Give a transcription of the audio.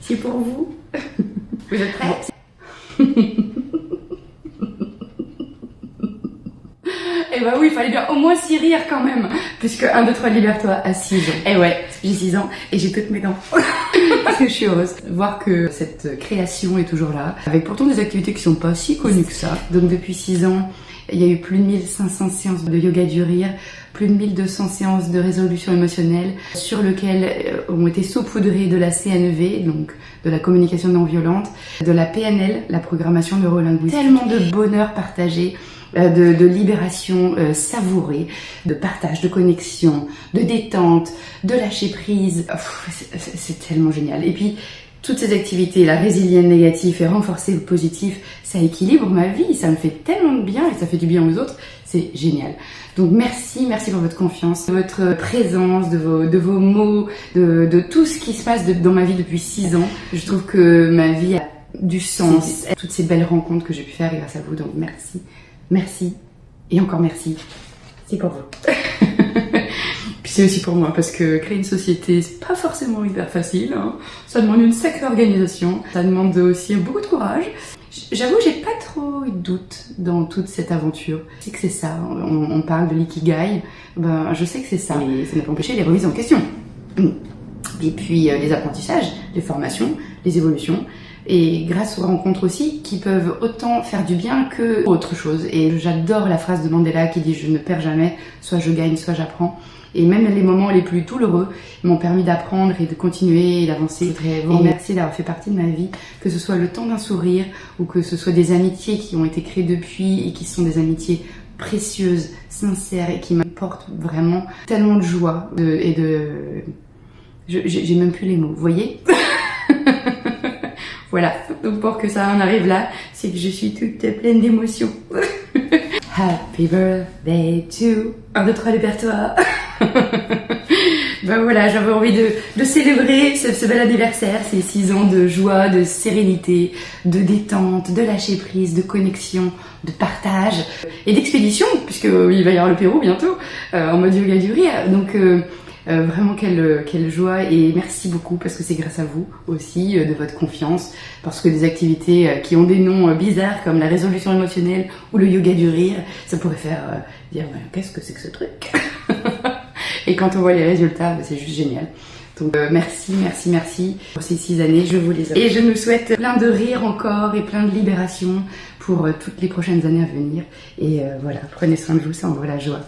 C'est pour vous. Vous êtes prêts? Eh bah oui, il fallait bien au moins s'y rire quand même. Puisque 1, 2, 3, libère-toi à 6 ans. Eh ouais, j'ai 6 ans et j'ai toutes mes dents. Parce que je suis heureuse de voir que cette création est toujours là. Avec pourtant des activités qui sont pas si connues que ça. Donc depuis 6 ans, il y a eu plus de 1500 séances de yoga du rire, plus de 1200 séances de résolution émotionnelle, sur lesquelles ont été saupoudrées de la CNV, donc de la communication non violente, de la PNL, la programmation neurolinguistique. Tellement de bonheur partagé, de libération savourée, de partage, de connexion, de détente, de lâcher prise. C'est tellement génial. Et puis, toutes ces activités, la résilience négative et renforcer le positif, ça équilibre ma vie, ça me fait tellement de bien et ça fait du bien aux autres, c'est génial. Donc merci pour votre confiance, de votre présence, de vos mots, de tout ce qui se passe dans ma vie depuis 6 ans. Je trouve que ma vie a du sens, toutes ces belles rencontres que j'ai pu faire grâce à vous, donc merci et encore merci, c'est pour vous. Puis c'est aussi pour moi, parce que créer une société, c'est pas forcément hyper facile, hein. Ça demande une sacrée organisation, ça demande aussi beaucoup de courage. J'avoue, j'ai pas trop eu de doute dans toute cette aventure. Je sais que c'est ça, on parle de l'ikigai, ben, je sais que c'est ça, mais ça n'a pas empêché les remises en question. Et puis les apprentissages, les formations, les évolutions, et grâce aux rencontres aussi, qui peuvent autant faire du bien que autre chose. Et j'adore la phrase de Mandela qui dit « Je ne perds jamais, soit je gagne, soit j'apprends ». Et même les moments les plus douloureux m'ont permis d'apprendre et de continuer et d'avancer. Et merci d'avoir fait partie de ma vie, que ce soit le temps d'un sourire ou que ce soit des amitiés qui ont été créées depuis et qui sont des amitiés précieuses, sincères et qui m'apportent vraiment tellement de joie j'ai même plus les mots, vous voyez? Voilà, donc pour que ça en arrive là, c'est que je suis toute pleine d'émotions. Happy birthday to... 1, 2, 3, libère-toi. Ben voilà, j'avais envie de célébrer ce bel anniversaire, ces 6 ans de joie, de sérénité, de détente, de lâcher prise, de connexion, de partage et d'expédition, puisqu'il va y avoir le Pérou bientôt, en mode yoga du rire. Donc vraiment quelle joie, et merci beaucoup parce que c'est grâce à vous aussi, de votre confiance, parce que des activités qui ont des noms bizarres comme la résolution émotionnelle ou le yoga du rire, ça pourrait faire dire qu'est-ce que c'est que ce truc. Et quand on voit les résultats, c'est juste génial. Donc merci pour ces 6 années, je vous les offre. Et je nous souhaite plein de rire encore et plein de libération pour toutes les prochaines années à venir. Et voilà, prenez soin de vous, ça envoie la joie.